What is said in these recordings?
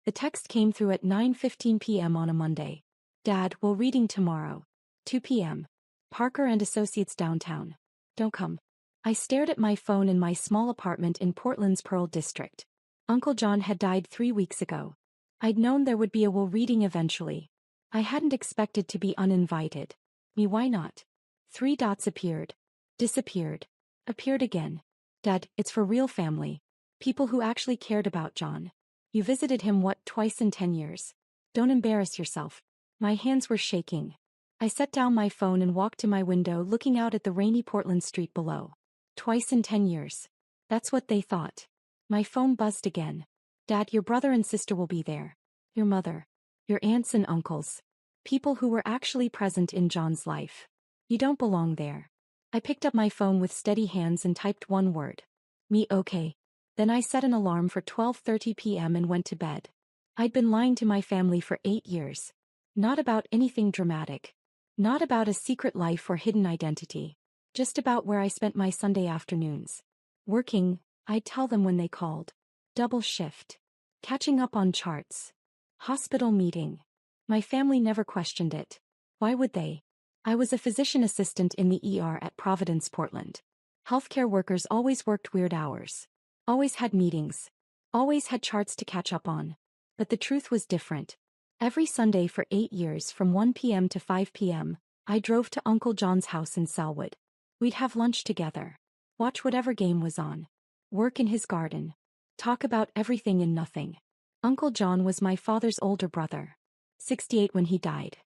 The text came through at 9:15 p.m. on a Monday. Dad, we're reading tomorrow. 2 p.m. Parker and Associates downtown. Don't come. I stared at my phone in my small apartment in Portland's Pearl District. Uncle John had died 3 weeks ago. I'd known there would be a will reading eventually. I hadn't expected to be uninvited. Why not? 3 dots appeared. Disappeared. Appeared again. Dad, it's for real family. People who actually cared about John. You visited him twice in 10 years. Don't embarrass yourself. My hands were shaking. I set down my phone and walked to my window looking out at the rainy Portland street below. Twice in 10 years. That's what they thought. My phone buzzed again. Dad, your brother and sister will be there. Your mother. Your aunts and uncles. People who were actually present in John's life. You don't belong there. I picked up my phone with steady hands and typed one word. Me okay. Then I set an alarm for 12:30 p.m. and went to bed. I'd been lying to my family for 8 years. Not about anything dramatic. Not about a secret life or hidden identity. Just about where I spent my Sunday afternoons. Working, I'd tell them when they called. Double shift. Catching up on charts. Hospital meeting. My family never questioned it. Why would they? I was a physician assistant in the ER at Providence, Portland. Healthcare workers always worked weird hours. Always had meetings. Always had charts to catch up on. But the truth was different. Every Sunday for 8 years from 1 p.m. to 5 p.m., I drove to Uncle John's house in Selwood. We'd have lunch together. Watch whatever game was on. Work in his garden. Talk about everything and nothing. Uncle John was my father's older brother. 68 when he died.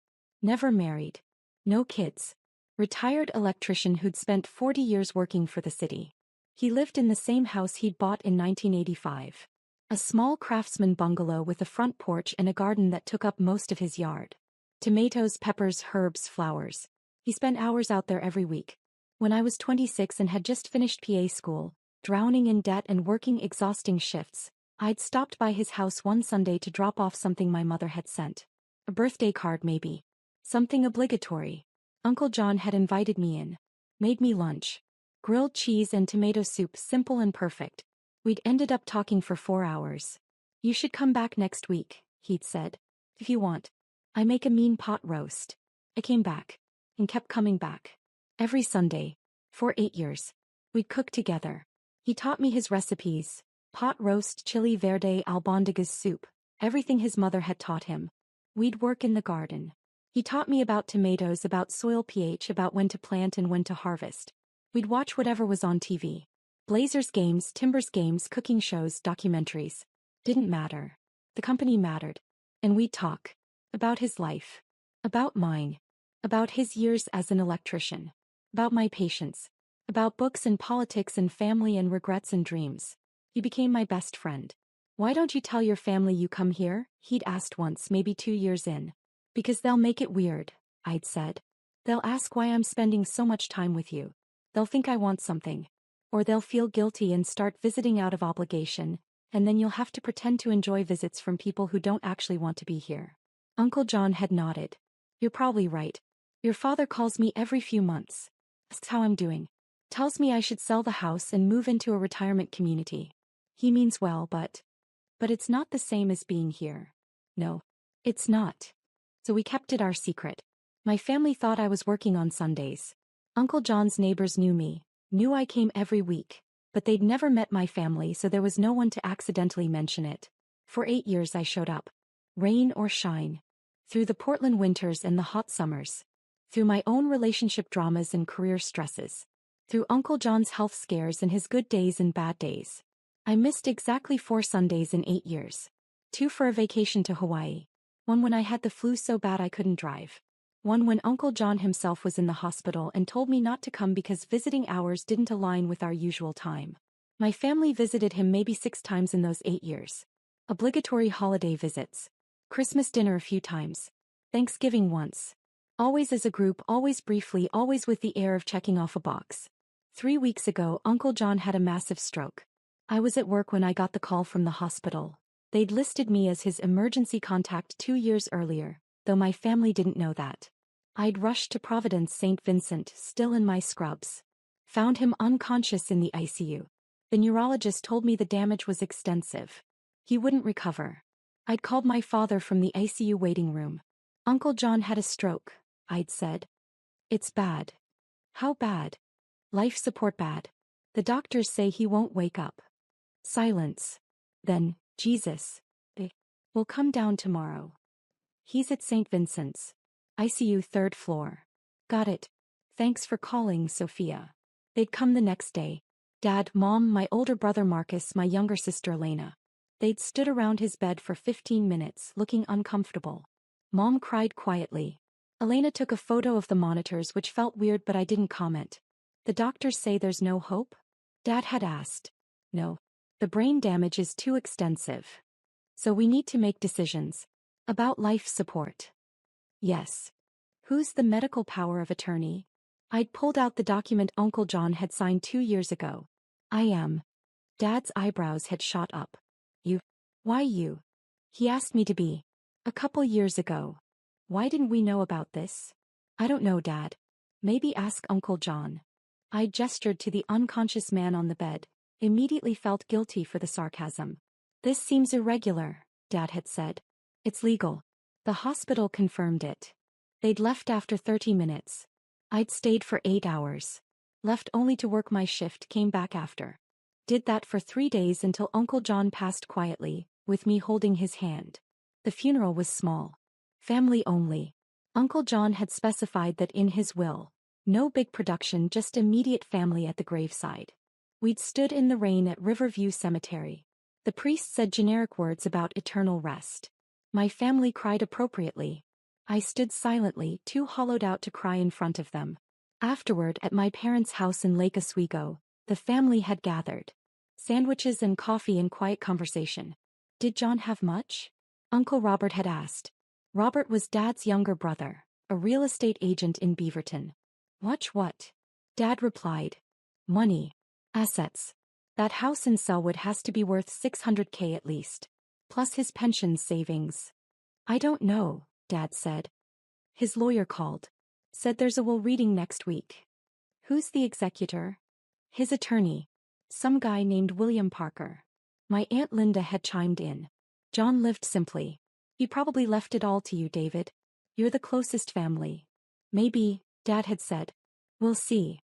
Never married. No kids. Retired electrician who'd spent 40 years working for the city. He lived in the same house he'd bought in 1985. A small craftsman bungalow with a front porch and a garden that took up most of his yard. Tomatoes, peppers, herbs, flowers. He spent hours out there every week. When I was 26 and had just finished PA school, drowning in debt and working exhausting shifts, I'd stopped by his house one Sunday to drop off something my mother had sent. A birthday card maybe. Something obligatory. Uncle John had invited me in. Made me lunch. Grilled cheese and tomato soup, simple and perfect. We'd ended up talking for 4 hours. You should come back next week, he'd said. If you want. I make a mean pot roast. I came back. And kept coming back. Every Sunday. For 8 years. We'd cook together. He taught me his recipes. Pot roast, chili verde, albondigas soup. Everything his mother had taught him. We'd work in the garden. He taught me about tomatoes, about soil pH, about when to plant and when to harvest. We'd watch whatever was on TV. Blazers games, Timbers games, cooking shows, documentaries. Didn't matter. The company mattered. And we'd talk. About his life. About mine. About his years as an electrician. About my patients. About books and politics and family and regrets and dreams. He became my best friend. Why don't you tell your family you come here? He'd asked once, maybe 2 years in. Because they'll make it weird, I'd said. They'll ask why I'm spending so much time with you. They'll think I want something. Or they'll feel guilty and start visiting out of obligation, and then you'll have to pretend to enjoy visits from people who don't actually want to be here. Uncle John had nodded. You're probably right. Your father calls me every few months. Asks how I'm doing. Tells me I should sell the house and move into a retirement community. He means well, but it's not the same as being here. No, it's not. So we kept it our secret. My family thought I was working on Sundays. Uncle John's neighbors knew me, knew I came every week, but they'd never met my family, so there was no one to accidentally mention it. For 8 years I showed up. Rain or shine. Through the Portland winters and the hot summers. Through my own relationship dramas and career stresses. Through Uncle John's health scares and his good days and bad days. I missed exactly 4 Sundays in 8 years. 2 for a vacation to Hawaii. 1 when I had the flu so bad I couldn't drive. 1 when Uncle John himself was in the hospital and told me not to come because visiting hours didn't align with our usual time. My family visited him maybe 6 times in those 8 years. Obligatory holiday visits. Christmas dinner a few times. Thanksgiving once. Always as a group, always briefly, always with the air of checking off a box. 3 weeks ago, Uncle John had a massive stroke. I was at work when I got the call from the hospital. They'd listed me as his emergency contact 2 years earlier, though my family didn't know that. I'd rushed to Providence St. Vincent, still in my scrubs. Found him unconscious in the ICU. The neurologist told me the damage was extensive. He wouldn't recover. I'd called my father from the ICU waiting room. Uncle John had a stroke, I'd said. It's bad. How bad? Life support bad. The doctors say he won't wake up. Silence. Then, Jesus. We'll come down tomorrow. He's at St. Vincent's. ICU third floor. Got it. Thanks for calling, Sophia. They'd come the next day. Dad, Mom, my older brother Marcus, my younger sister Elena. They'd stood around his bed for 15 minutes, looking uncomfortable. Mom cried quietly. Elena took a photo of the monitors, which felt weird, but I didn't comment. The doctors say there's no hope? Dad had asked. No. The brain damage is too extensive. So we need to make decisions. About life support. Yes. Who's the medical power of attorney? I'd pulled out the document Uncle John had signed 2 years ago. I am. Dad's eyebrows had shot up. You? Why you? He asked me to be. A couple years ago. Why didn't we know about this? I don't know, Dad. Maybe ask Uncle John. I gestured to the unconscious man on the bed, immediately felt guilty for the sarcasm. This seems irregular, Dad had said. It's legal. The hospital confirmed it. They'd left after 30 minutes. I'd stayed for 8 hours. Left only to work my shift, came back after. Did that for 3 days until Uncle John passed quietly, with me holding his hand. The funeral was small. Family only. Uncle John had specified that in his will. No big production, just immediate family at the graveside. We'd stood in the rain at Riverview Cemetery. The priest said generic words about eternal rest. My family cried appropriately. I stood silently, too hollowed out to cry in front of them. Afterward, at my parents' house in Lake Oswego, the family had gathered. Sandwiches and coffee and quiet conversation. Did John have much? Uncle Robert had asked. Robert was Dad's younger brother, a real estate agent in Beaverton. Watch what? Dad replied. Money. Assets. That house in Selwood has to be worth $600K at least. Plus his pension savings. I don't know, Dad said. His lawyer called. Said there's a will reading next week. Who's the executor? His attorney. Some guy named William Parker. My Aunt Linda had chimed in. John lived simply. He probably left it all to you, David. You're the closest family. Maybe, Dad had said. We'll see.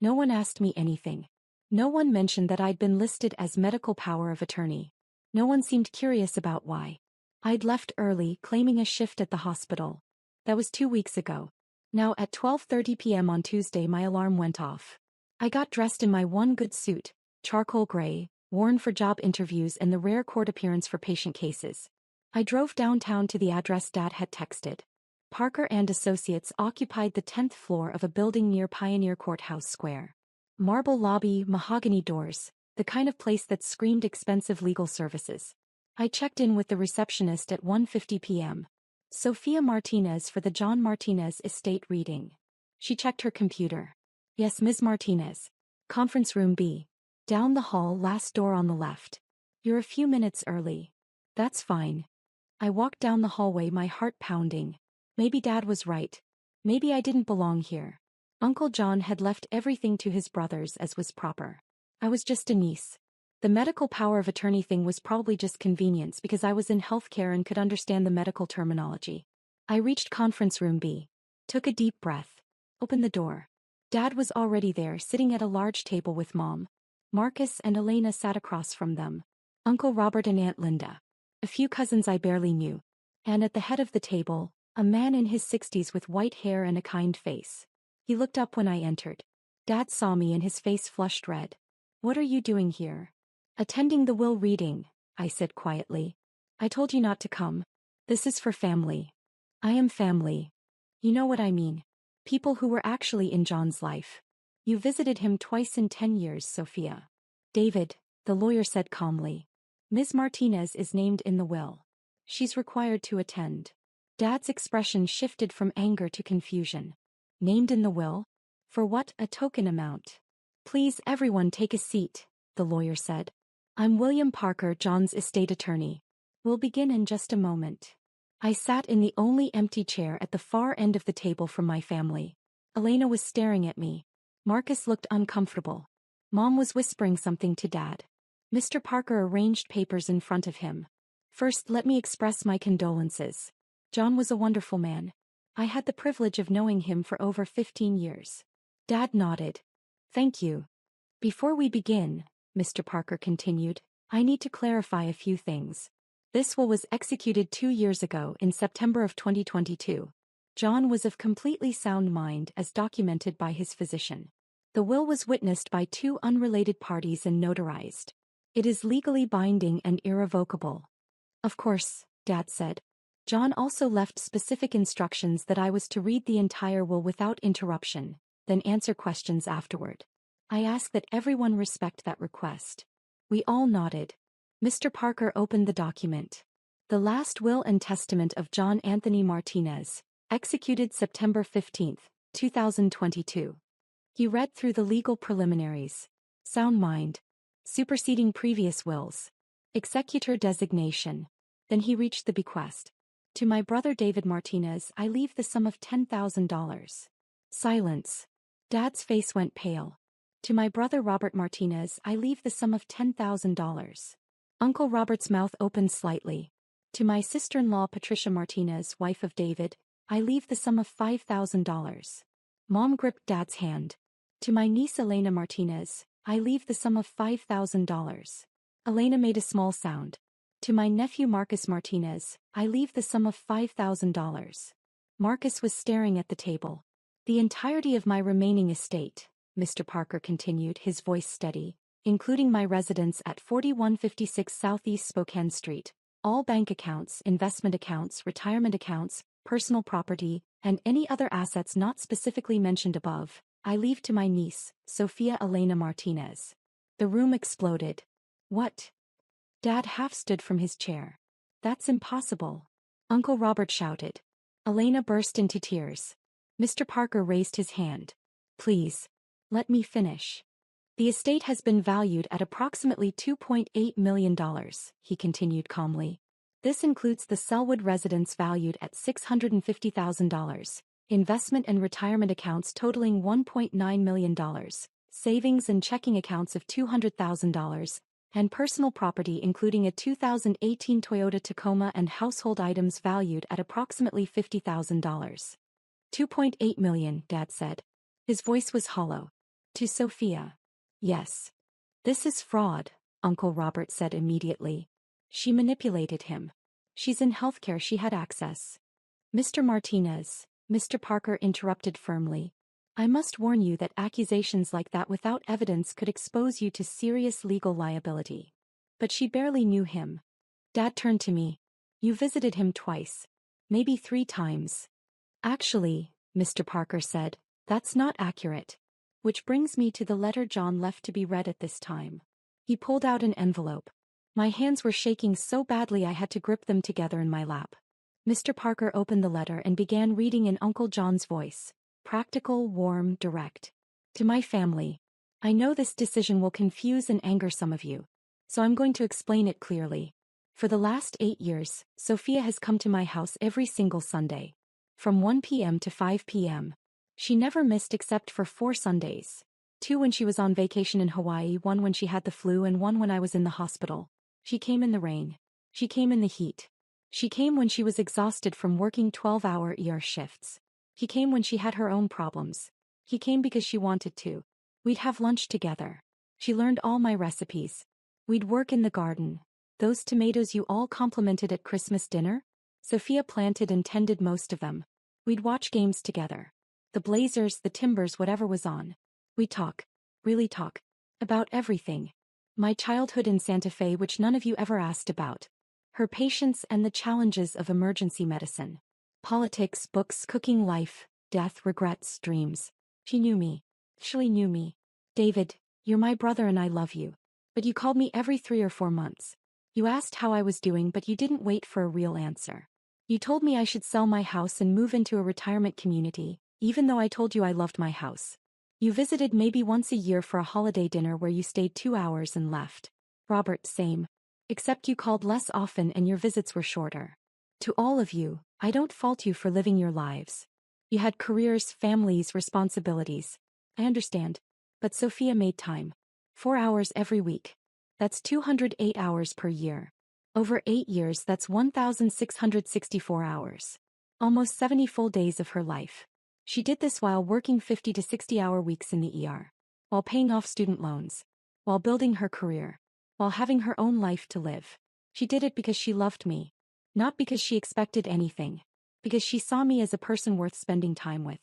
No one asked me anything. No one mentioned that I'd been listed as medical power of attorney. No one seemed curious about why. I'd left early, claiming a shift at the hospital. That was 2 weeks ago. Now at 12:30 p.m. on Tuesday my alarm went off. I got dressed in my one good suit, charcoal gray, worn for job interviews and the rare court appearance for patient cases. I drove downtown to the address Dad had texted. Parker and Associates occupied the 10th floor of a building near Pioneer Courthouse Square. Marble lobby, mahogany doors, the kind of place that screamed expensive legal services. I checked in with the receptionist at 1:50 p.m. Sophia Martinez for the John Martinez estate reading. She checked her computer. Yes, Ms. Martinez. Conference room B. Down the hall, last door on the left. You're a few minutes early. That's fine. I walked down the hallway, my heart pounding. Maybe Dad was right. Maybe I didn't belong here. Uncle John had left everything to his brothers as was proper. I was just a niece. The medical power of attorney thing was probably just convenience because I was in healthcare and could understand the medical terminology. I reached conference room B. Took a deep breath. Opened the door. Dad was already there, sitting at a large table with Mom. Marcus and Elena sat across from them. Uncle Robert and Aunt Linda. A few cousins I barely knew. And at the head of the table, a man in his 60s with white hair and a kind face. He looked up when I entered. Dad saw me and his face flushed red. What are you doing here? Attending the will reading, I said quietly. I told you not to come. This is for family. I am family. You know what I mean. People who were actually in John's life. You visited him twice in 10 years, Sophia. David, the lawyer said calmly. Ms. Martinez is named in the will. She's required to attend. Dad's expression shifted from anger to confusion. Named in the will? For what? A token amount. Please everyone take a seat, the lawyer said. I'm William Parker, John's estate attorney. We'll begin in just a moment. I sat in the only empty chair at the far end of the table from my family. Elena was staring at me. Marcus looked uncomfortable. Mom was whispering something to Dad. Mr. Parker arranged papers in front of him. First, let me express my condolences. John was a wonderful man. I had the privilege of knowing him for over 15 years. Dad nodded. Thank you. Before we begin, Mr. Parker continued, I need to clarify a few things. This will was executed 2 years ago in September of 2022. John was of completely sound mind as documented by his physician. The will was witnessed by 2 unrelated parties and notarized. It is legally binding and irrevocable. Of course, Dad said. John also left specific instructions that I was to read the entire will without interruption, then answer questions afterward. I ask that everyone respect that request. We all nodded. Mr. Parker opened the document. The last will and testament of John Anthony Martinez, executed September 15, 2022. He read through the legal preliminaries. Sound mind. Superseding previous wills. Executor designation. Then he reached the bequest. To my brother David Martinez I leave the sum of $10,000. Silence. Dad's face went pale. To my brother Robert Martinez I leave the sum of $10,000. Uncle Robert's mouth opened slightly. To my sister-in-law Patricia Martinez, wife of David, I leave the sum of $5,000. Mom gripped Dad's hand. To my niece Elena Martinez, I leave the sum of $5,000. Elena made a small sound. To my nephew Marcus Martinez, I leave the sum of $5,000. Marcus was staring at the table. The entirety of my remaining estate, Mr. Parker continued, his voice steady, including my residence at 4156 Southeast Spokane Street, all bank accounts, investment accounts, retirement accounts, personal property, and any other assets not specifically mentioned above, I leave to my niece, Sophia Elena Martinez. The room exploded. What? Dad half stood from his chair. That's impossible. Uncle Robert shouted. Elena burst into tears. Mr. Parker raised his hand. Please. Let me finish. The estate has been valued at approximately $2.8 million, he continued calmly. This includes the Selwood residence valued at $650,000, investment and retirement accounts totaling $1.9 million, savings and checking accounts of $200,000, and personal property including a 2018 Toyota Tacoma and household items valued at approximately $50,000. $2.8 million, Dad said. His voice was hollow. To Sophia. Yes. This is fraud, Uncle Robert said immediately. She manipulated him. She's in healthcare, she had access. Mr. Martinez, Mr. Parker interrupted firmly. I must warn you that accusations like that without evidence could expose you to serious legal liability. But she barely knew him. Dad turned to me. You visited him twice. Maybe 3 times. Actually, Mr. Parker said, that's not accurate. Which brings me to the letter John left to be read at this time. He pulled out an envelope. My hands were shaking so badly I had to grip them together in my lap. Mr. Parker opened the letter and began reading in Uncle John's voice. Practical, warm, direct. To my family. I know this decision will confuse and anger some of you. So I'm going to explain it clearly. For the last 8 years, Sophia has come to my house every single Sunday. From 1 p.m. to 5 p.m. She never missed except for 4 Sundays. 2 when she was on vacation in Hawaii, 1 when she had the flu, and 1 when I was in the hospital. She came in the rain. She came in the heat. She came when she was exhausted from working 12-hour ER shifts. He came when she had her own problems. He came because she wanted to. We'd have lunch together. She learned all my recipes. We'd work in the garden. Those tomatoes you all complimented at Christmas dinner? Sophia planted and tended most of them. We'd watch games together. The Blazers, the Timbers, whatever was on. We'd talk. Really talk. About everything. My childhood in Santa Fe, which none of you ever asked about. Her patients and the challenges of emergency medicine. Politics, books, cooking, life, death, regrets, dreams. She knew me. She knew me. David, you're my brother and I love you. But you called me every 3 or 4 months. You asked how I was doing, but you didn't wait for a real answer. You told me I should sell my house and move into a retirement community, even though I told you I loved my house. You visited maybe once a year for a holiday dinner where you stayed 2 hours and left. Robert, same. Except you called less often and your visits were shorter. To all of you, I don't fault you for living your lives. You had careers, families, responsibilities. I understand. But Sophia made time. 4 hours every week. That's 208 hours per year. Over 8 years, that's 1,664 hours. Almost 70 full days of her life. She did this while working 50 to 60-hour weeks in the ER. While paying off student loans. While building her career. While having her own life to live. She did it because she loved me. Not because she expected anything. Because she saw me as a person worth spending time with.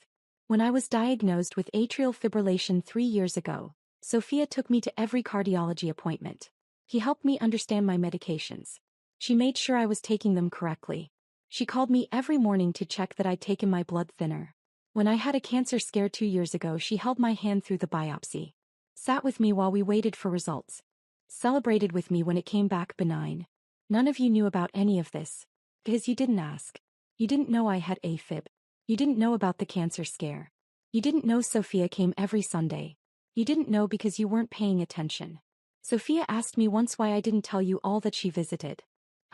When I was diagnosed with atrial fibrillation 3 years ago, Sophia took me to every cardiology appointment. He helped me understand my medications. She made sure I was taking them correctly. She called me every morning to check that I'd taken my blood thinner. When I had a cancer scare 2 years ago, she held my hand through the biopsy. Sat with me while we waited for results. Celebrated with me when it came back benign. None of you knew about any of this. Because you didn't ask. You didn't know I had AFib. You didn't know about the cancer scare. You didn't know Sophia came every Sunday. You didn't know because you weren't paying attention. Sophia asked me once why I didn't tell you all that she visited.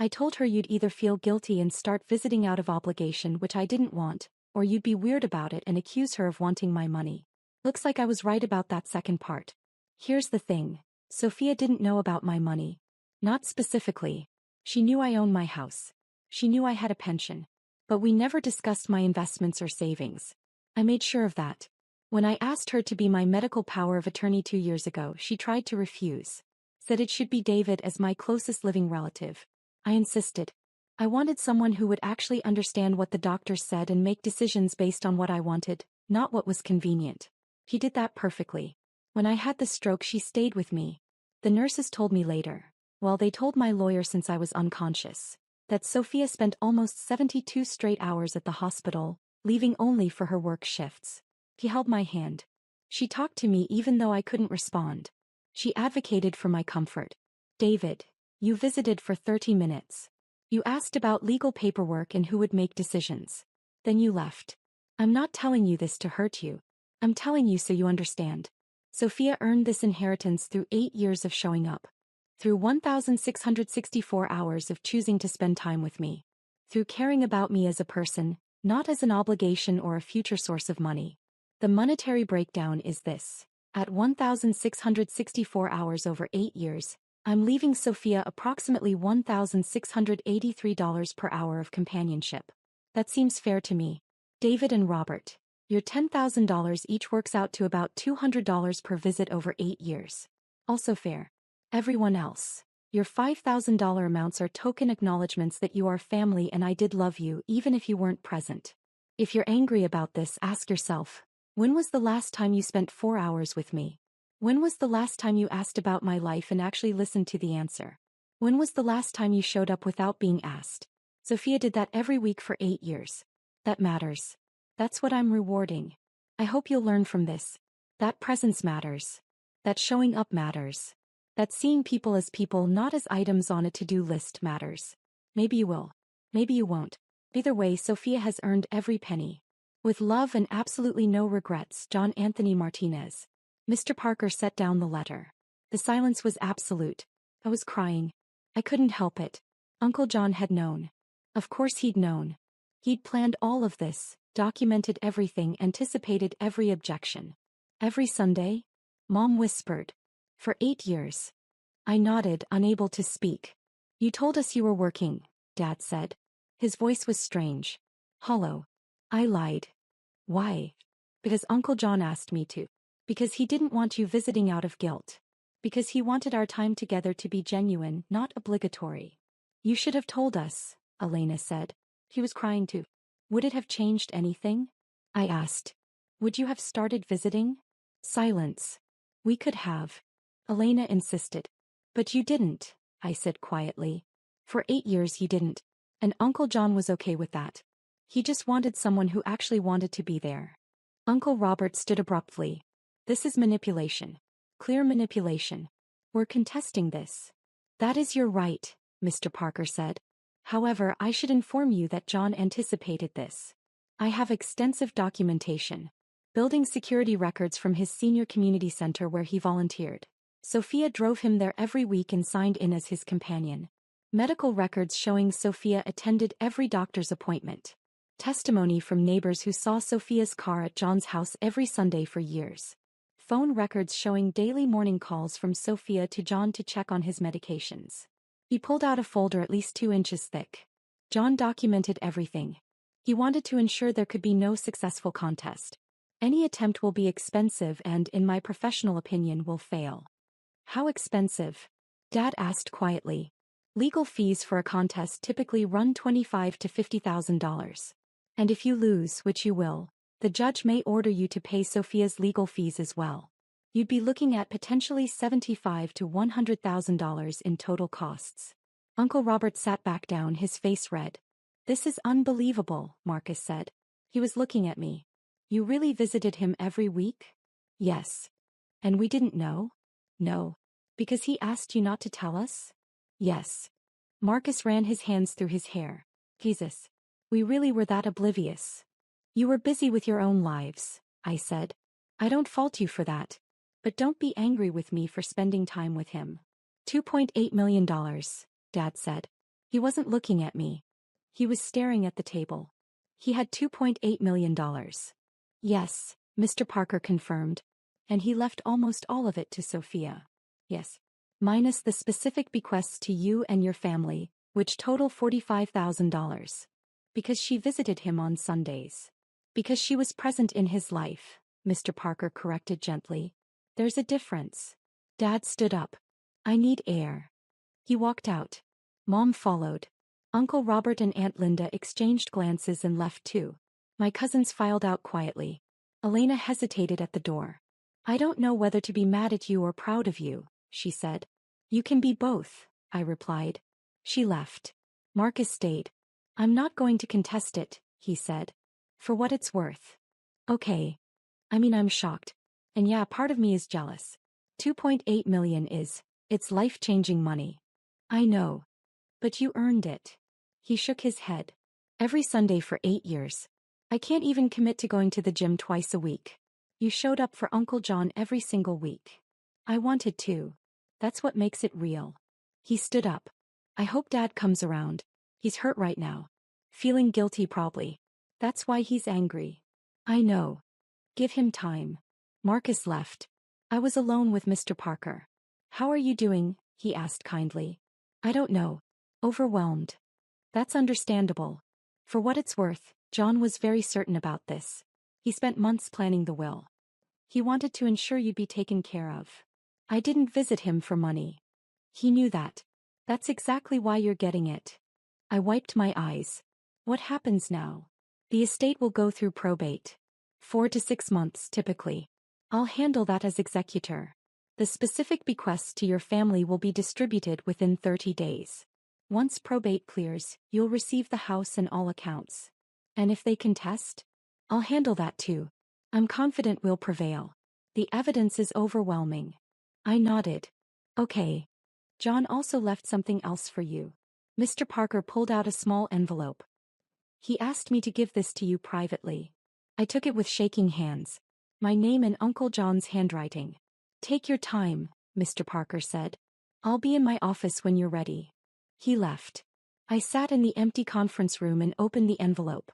I told her you'd either feel guilty and start visiting out of obligation, which I didn't want, or you'd be weird about it and accuse her of wanting my money. Looks like I was right about that second part. Here's the thing. Sophia didn't know about my money. Not specifically. She knew I owned my house. She knew I had a pension. But we never discussed my investments or savings. I made sure of that. When I asked her to be my medical power of attorney 2 years ago, she tried to refuse. Said it should be David as my closest living relative. I insisted. I wanted someone who would actually understand what the doctors said and make decisions based on what I wanted, not what was convenient. He did that perfectly. When I had the stroke, she stayed with me. The nurses told me later. Well, they told my lawyer since I was unconscious. That Sophia spent almost 72 straight hours at the hospital, leaving only for her work shifts. He held my hand. She talked to me even though I couldn't respond. She advocated for my comfort. David, you visited for 30 minutes. You asked about legal paperwork and who would make decisions. Then you left. I'm not telling you this to hurt you. I'm telling you so you understand. Sophia earned this inheritance through 8 years of showing up. Through 1,664 hours of choosing to spend time with me. Through caring about me as a person, not as an obligation or a future source of money. The monetary breakdown is this. At 1,664 hours over 8 years, I'm leaving Sophia approximately $1,683 per hour of companionship. That seems fair to me. David and Robert, your $10,000 each works out to about $200 per visit over 8 years. Also fair. Everyone else, your $5,000 amounts are token acknowledgments that you are family and I did love you even if you weren't present. If you're angry about this, ask yourself, when was the last time you spent 4 hours with me? When was the last time you asked about my life and actually listened to the answer? When was the last time you showed up without being asked? Sophia did that every week for 8 years. That matters. That's what I'm rewarding. I hope you'll learn from this. That presence matters. That showing up matters. That seeing people as people, not as items on a to-do list, matters. Maybe you will. Maybe you won't. Either way, Sophia has earned every penny. With love and absolutely no regrets, John Anthony Martinez. Mr. Parker set down the letter. The silence was absolute. I was crying. I couldn't help it. Uncle John had known. Of course he'd known. He'd planned all of this, documented everything, anticipated every objection. Every Sunday? Mom whispered. For 8 years. I nodded, unable to speak. You told us you were working, Dad said. His voice was strange. Hollow. I lied. Why? Because Uncle John asked me to. Because he didn't want you visiting out of guilt. Because he wanted our time together to be genuine, not obligatory. You should have told us, Elena said. He was crying too. Would it have changed anything? I asked. Would you have started visiting? Silence. We could have. Elena insisted. But you didn't, I said quietly. For 8 years you didn't. And Uncle John was okay with that. He just wanted someone who actually wanted to be there. Uncle Robert stood abruptly. This is manipulation. Clear manipulation. We're contesting this. That is your right, Mr. Parker said. However, I should inform you that John anticipated this. I have extensive documentation. Building security records from his senior community center where he volunteered. Sophia drove him there every week and signed in as his companion. Medical records showing Sophia attended every doctor's appointment. Testimony from neighbors who saw Sophia's car at John's house every Sunday for years. Phone records showing daily morning calls from Sophia to John to check on his medications. He pulled out a folder at least 2 inches thick. John documented everything. He wanted to ensure there could be no successful contest. Any attempt will be expensive and, in my professional opinion, will fail. How expensive? Dad asked quietly. Legal fees for a contest typically run $25,000 to $50,000. And if you lose, which you will, the judge may order you to pay Sophia's legal fees as well. You'd be looking at potentially $75,000 to $100,000 in total costs. Uncle Robert sat back down, his face red. This is unbelievable, Marcus said. He was looking at me. You really visited him every week? Yes. And we didn't know? No. Because he asked you not to tell us? Yes. Marcus ran his hands through his hair. Jesus. We really were that oblivious. You were busy with your own lives, I said. I don't fault you for that. But don't be angry with me for spending time with him. $2.8 million, Dad said. He wasn't looking at me. He was staring at the table. He had $2.8 million. Yes, Mr. Parker confirmed. And he left almost all of it to Sophia. Yes. Minus the specific bequests to you and your family, which total $45,000. Because she visited him on Sundays. Because she was present in his life, Mr. Parker corrected gently. There's a difference. Dad stood up. I need air. He walked out. Mom followed. Uncle Robert and Aunt Linda exchanged glances and left too. My cousins filed out quietly. Elena hesitated at the door. I don't know whether to be mad at you or proud of you, she said. You can be both, I replied. She left. Marcus stayed. I'm not going to contest it, he said. For what it's worth. Okay. I'm shocked. And yeah, part of me is jealous. $2.8 million it's life-changing money. I know. But you earned it. He shook his head. Every Sunday for 8 years. I can't even commit to going to the gym twice a week. You showed up for Uncle John every single week. I wanted to. That's what makes it real. He stood up. I hope Dad comes around. He's hurt right now. Feeling guilty probably. That's why he's angry. I know. Give him time. Marcus left. I was alone with Mr. Parker. How are you doing? He asked kindly. I don't know. Overwhelmed. That's understandable. For what it's worth, John was very certain about this. He spent months planning the will. He wanted to ensure you'd be taken care of. I didn't visit him for money. He knew that. That's exactly why you're getting it. I wiped my eyes. What happens now? The estate will go through probate. 4 to 6 months typically. I'll handle that as executor. The specific bequests to your family will be distributed within 30 days. Once probate clears, you'll receive the house and all accounts. And if they contest? I'll handle that too. I'm confident we'll prevail. The evidence is overwhelming. I nodded. Okay. John also left something else for you. Mr. Parker pulled out a small envelope. He asked me to give this to you privately. I took it with shaking hands. My name in Uncle John's handwriting. Take your time, Mr. Parker said. I'll be in my office when you're ready. He left. I sat in the empty conference room and opened the envelope.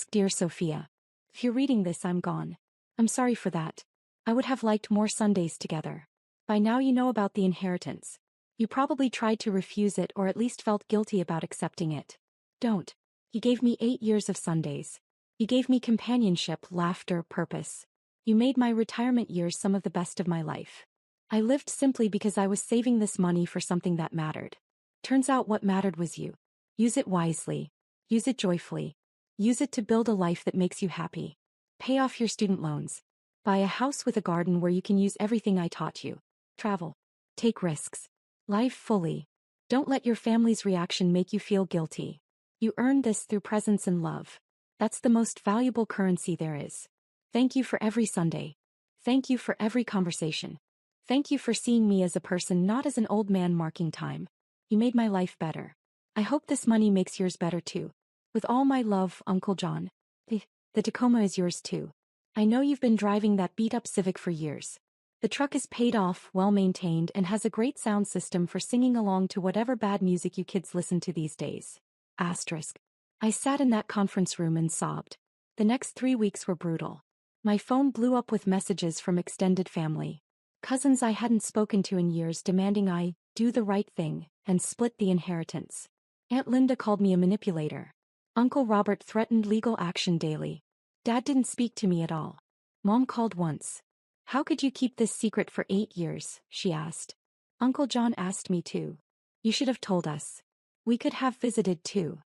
Dear Sophia. If you're reading this, I'm gone. I'm sorry for that. I would have liked more Sundays together. By now you know about the inheritance. You probably tried to refuse it or at least felt guilty about accepting it. Don't. You gave me 8 years of Sundays. You gave me companionship, laughter, purpose. You made my retirement years some of the best of my life. I lived simply because I was saving this money for something that mattered. Turns out what mattered was you. Use it wisely. Use it joyfully. Use it to build a life that makes you happy. Pay off your student loans. Buy a house with a garden where you can use everything I taught you. Travel. Take risks. Live fully. Don't let your family's reaction make you feel guilty. You earned this through presence and love. That's the most valuable currency there is. Thank you for every Sunday. Thank you for every conversation. Thank you for seeing me as a person, not as an old man marking time. You made my life better. I hope this money makes yours better too. With all my love, Uncle John. The Tacoma is yours too. I know you've been driving that beat-up Civic for years. The truck is paid off, well-maintained, and has a great sound system for singing along to whatever bad music you kids listen to these days. I sat in that conference room and sobbed. The next 3 weeks were brutal. My phone blew up with messages from extended family. Cousins I hadn't spoken to in years demanding I do the right thing, and split the inheritance. Aunt Linda called me a manipulator. Uncle Robert threatened legal action daily. Dad didn't speak to me at all. Mom called once. How could you keep this secret for 8 years? She asked. Uncle John asked me to. You should have told us. We could have visited too.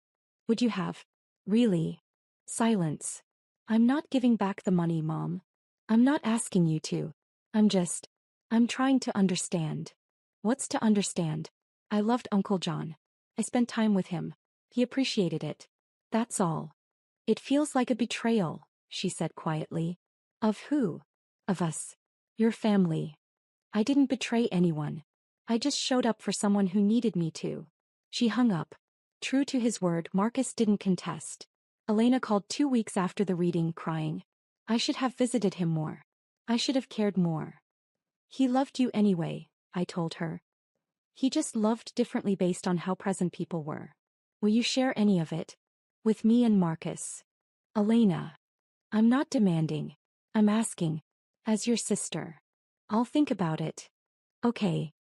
Would you have? Really? Silence. I'm not giving back the money, Mom. I'm not asking you to. I'm trying to understand. What's to understand? I loved Uncle John. I spent time with him. He appreciated it. That's all. It feels like a betrayal, she said quietly. Of who? Of us. Your family. I didn't betray anyone. I just showed up for someone who needed me to. She hung up. True to his word, Marcus didn't contest. Elena called 2 weeks after the reading, crying. I should have visited him more. I should have cared more. He loved you anyway, I told her. He just loved differently based on how present people were. Will you share any of it? With me and Marcus. Elena. I'm not demanding. I'm asking. As your sister. I'll think about it. Okay.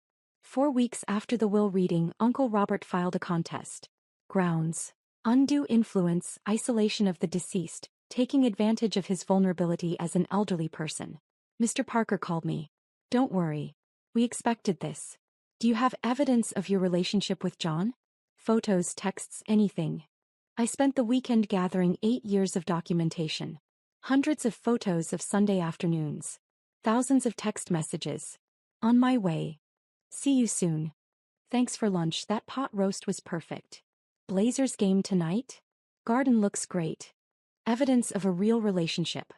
4 weeks after the will reading, Uncle Robert filed a contest. Grounds. Undue influence, isolation of the deceased, taking advantage of his vulnerability as an elderly person. Mr. Parker called me. Don't worry. We expected this. Do you have evidence of your relationship with John? Photos, texts, anything. I spent the weekend gathering 8 years of documentation. Hundreds of photos of Sunday afternoons. Thousands of text messages. On my way. See you soon. Thanks for lunch. That pot roast was perfect. Blazers game tonight? Garden looks great. Evidence of a real relationship.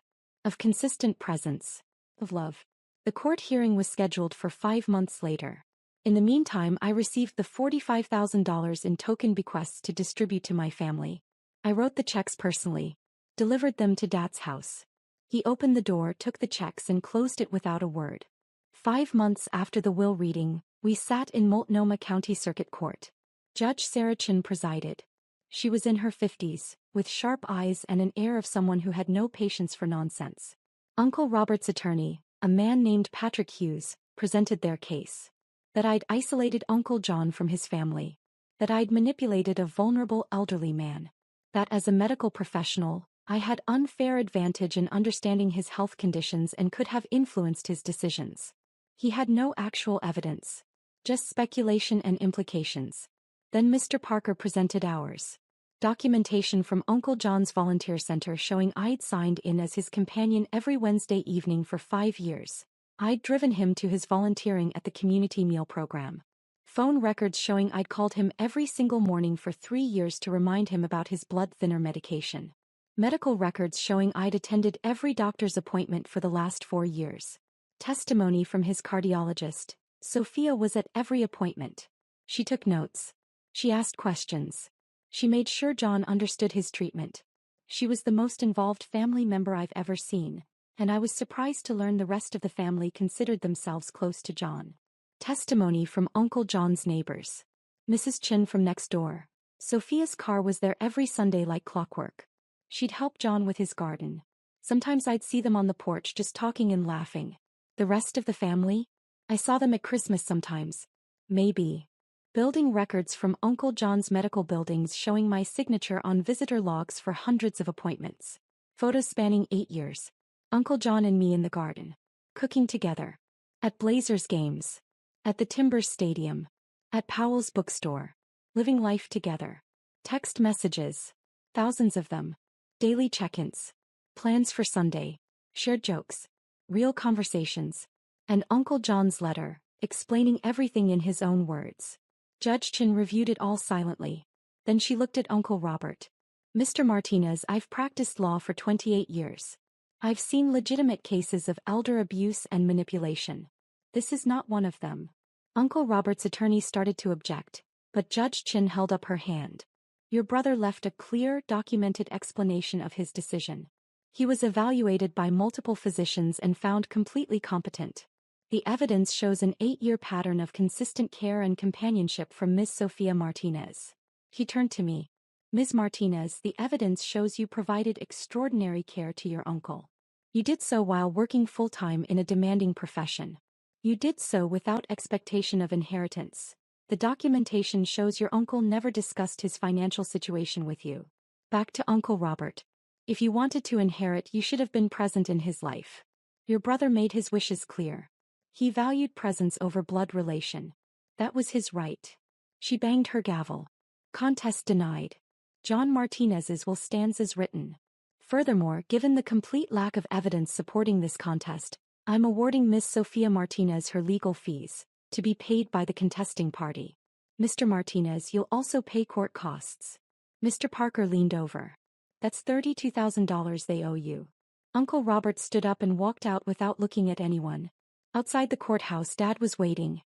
Of consistent presence. Of love. The court hearing was scheduled for 5 months later. In the meantime, I received the $45,000 in token bequests to distribute to my family. I wrote the checks personally. Delivered them to Dad's house. He opened the door, took the checks, and closed it without a word. 5 months after the will reading, we sat in Multnomah County Circuit Court. Judge Sarah Chin presided. She was in her 50s, with sharp eyes and an air of someone who had no patience for nonsense. Uncle Robert's attorney, a man named Patrick Hughes, presented their case. That I'd isolated Uncle John from his family. That I'd manipulated a vulnerable elderly man. That as a medical professional, I had unfair advantage in understanding his health conditions and could have influenced his decisions. He had no actual evidence. Just speculation and implications. Then Mr. Parker presented ours. Documentation from Uncle John's volunteer center showing I'd signed in as his companion every Wednesday evening for 5 years. I'd driven him to his volunteering at the community meal program. Phone records showing I'd called him every single morning for 3 years to remind him about his blood thinner medication. Medical records showing I'd attended every doctor's appointment for the last 4 years. Testimony from his cardiologist. Sophia was at every appointment. She took notes. She asked questions. She made sure John understood his treatment. She was the most involved family member I've ever seen, and I was surprised to learn the rest of the family considered themselves close to John. Testimony from Uncle John's neighbors. Mrs. Chin from next door. Sophia's car was there every Sunday like clockwork. She'd help John with his garden. Sometimes I'd see them on the porch just talking and laughing. The rest of the family? I saw them at Christmas sometimes. Maybe. Building records from Uncle John's medical buildings showing my signature on visitor logs for hundreds of appointments. Photos spanning 8 years. Uncle John and me in the garden. Cooking together. At Blazers games. At the Timbers Stadium. At Powell's bookstore. Living life together. Text messages. Thousands of them. Daily check-ins. Plans for Sunday. Shared jokes. Real conversations. And Uncle John's letter, explaining everything in his own words. Judge Chin reviewed it all silently. Then she looked at Uncle Robert. Mr. Martinez, I've practiced law for 28 years. I've seen legitimate cases of elder abuse and manipulation. This is not one of them. Uncle Robert's attorney started to object, but Judge Chin held up her hand. Your brother left a clear, documented explanation of his decision. He was evaluated by multiple physicians and found completely competent. The evidence shows an 8-year pattern of consistent care and companionship from Ms. Sophia Martinez. He turned to me. Ms. Martinez, the evidence shows you provided extraordinary care to your uncle. You did so while working full-time in a demanding profession. You did so without expectation of inheritance. The documentation shows your uncle never discussed his financial situation with you. Back to Uncle Robert. If you wanted to inherit, you should have been present in his life. Your brother made his wishes clear. He valued presence over blood relation. That was his right. She banged her gavel. Contest denied. John Martinez's will stands as written. Furthermore, given the complete lack of evidence supporting this contest, I'm awarding Miss Sophia Martinez her legal fees, to be paid by the contesting party. Mr. Martinez, you'll also pay court costs. Mr. Parker leaned over. That's $32,000 they owe you. Uncle Robert stood up and walked out without looking at anyone. Outside the courthouse, Dad was waiting.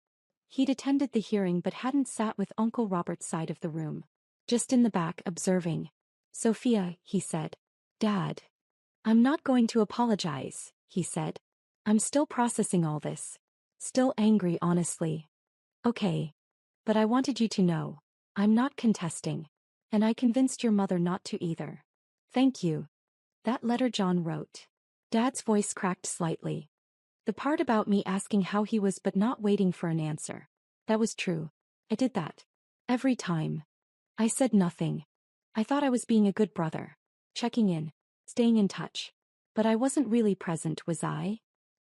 He'd attended the hearing but hadn't sat with Uncle Robert's side of the room. Just in the back, observing. Sophia, he said. Dad. I'm not going to apologize, he said. I'm still processing all this. Still angry, honestly. Okay. But I wanted you to know. I'm not contesting. And I convinced your mother not to either. Thank you. That letter John wrote. Dad's voice cracked slightly. The part about me asking how he was but not waiting for an answer. That was true. I did that. Every time. I said nothing. I thought I was being a good brother. Checking in. Staying in touch. But I wasn't really present, was I?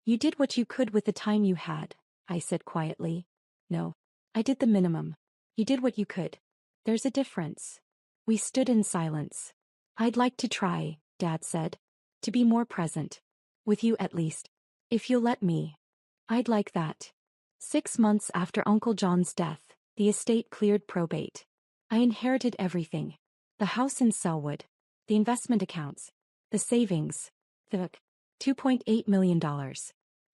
You did what you could with the time you had, I said quietly. No. I did the minimum. You did what you could. There's a difference. We stood in silence. I'd like to try, Dad said. To be more present. With you at least. If you'll let me. I'd like that. 6 months after Uncle John's death, the estate cleared probate. I inherited everything. The house in Selwood. The investment accounts. The savings. The $2.8 million.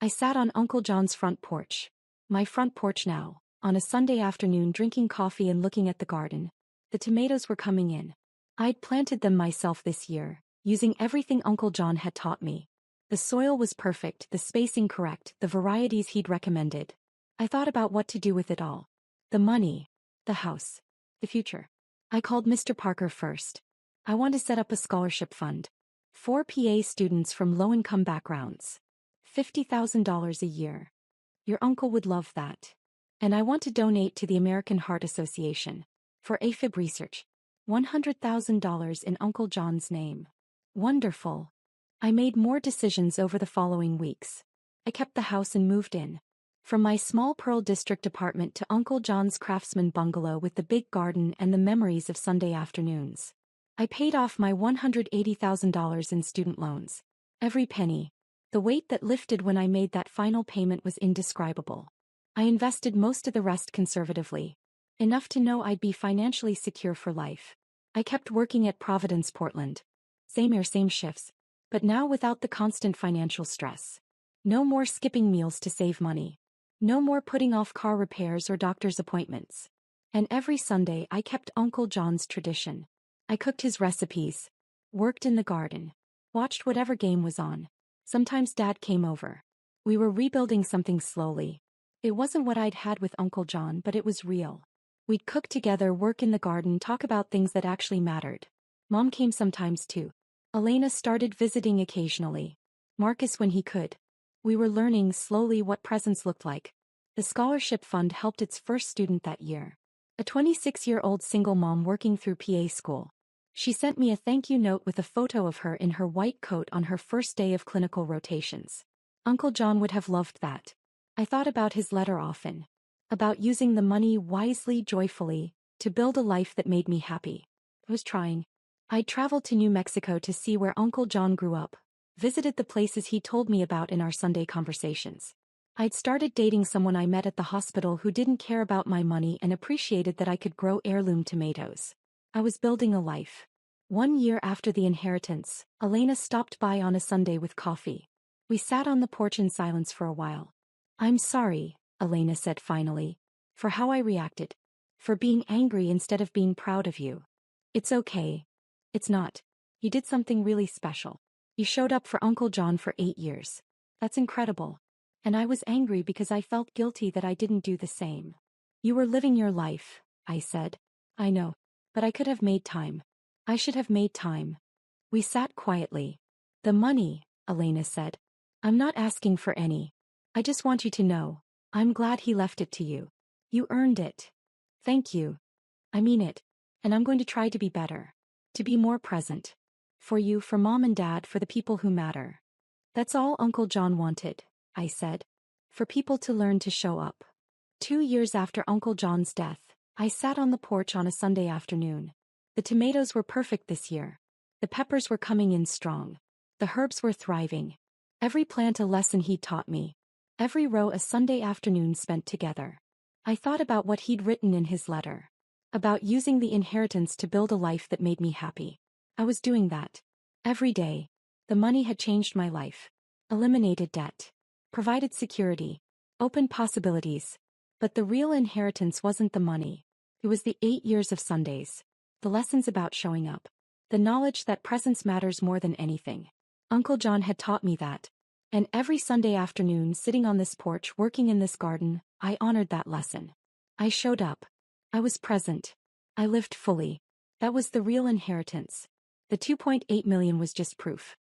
I sat on Uncle John's front porch. My front porch now, on a Sunday afternoon drinking coffee and looking at the garden. The tomatoes were coming in. I'd planted them myself this year, using everything Uncle John had taught me. The soil was perfect, the spacing correct, the varieties he'd recommended. I thought about what to do with it all. The money. The house. The future. I called Mr. Parker first. I want to set up a scholarship fund. 4 PA students from low-income backgrounds. $50,000 a year. Your uncle would love that. And I want to donate to the American Heart Association. For AFib research. $100,000 in Uncle John's name. Wonderful. I made more decisions over the following weeks. I kept the house and moved in. From my small Pearl District apartment to Uncle John's craftsman bungalow with the big garden and the memories of Sunday afternoons. I paid off my $180,000 in student loans. Every penny. The weight that lifted when I made that final payment was indescribable. I invested most of the rest conservatively. Enough to know I'd be financially secure for life. I kept working at Providence, Portland. Same air, same shifts. But now without the constant financial stress. No more skipping meals to save money. No more putting off car repairs or doctor's appointments. And every Sunday I kept Uncle John's tradition. I cooked his recipes. Worked in the garden. Watched whatever game was on. Sometimes Dad came over. We were rebuilding something slowly. It wasn't what I'd had with Uncle John, but it was real. We'd cook together, work in the garden, talk about things that actually mattered. Mom came sometimes too. Elena started visiting occasionally. Marcus when he could. We were learning slowly what presence looked like. The scholarship fund helped its first student that year. A 26-year-old single mom working through PA school. She sent me a thank you note with a photo of her in her white coat on her first day of clinical rotations. Uncle John would have loved that. I thought about his letter often. About using the money wisely, joyfully, to build a life that made me happy. I was trying. I'd traveled to New Mexico to see where Uncle John grew up, visited the places he told me about in our Sunday conversations. I'd started dating someone I met at the hospital who didn't care about my money and appreciated that I could grow heirloom tomatoes. I was building a life. 1 year after the inheritance, Elena stopped by on a Sunday with coffee. We sat on the porch in silence for a while. I'm sorry, Elena said finally, for how I reacted. For being angry instead of being proud of you. It's okay. It's not. You did something really special. You showed up for Uncle John for 8 years. That's incredible. And I was angry because I felt guilty that I didn't do the same. You were living your life, I said. I know. But I could have made time. I should have made time. We sat quietly. The money, Elena said. I'm not asking for any. I just want you to know, I'm glad he left it to you. You earned it. Thank you. I mean it. And I'm going to try to be better. To be more present. For you, for Mom and Dad, for the people who matter. That's all Uncle John wanted, I said. For people to learn to show up. 2 years after Uncle John's death, I sat on the porch on a Sunday afternoon. The tomatoes were perfect this year. The peppers were coming in strong. The herbs were thriving. Every plant a lesson he'd taught me. Every row a Sunday afternoon spent together. I thought about what he'd written in his letter. About using the inheritance to build a life that made me happy. I was doing that. Every day. The money had changed my life. Eliminated debt. Provided security. Opened possibilities. But the real inheritance wasn't the money. It was the 8 years of Sundays. The lessons about showing up. The knowledge that presence matters more than anything. Uncle John had taught me that. And every Sunday afternoon, sitting on this porch working in this garden, I honored that lesson. I showed up. I was present. I lived fully. That was the real inheritance. The 2.8 million was just proof.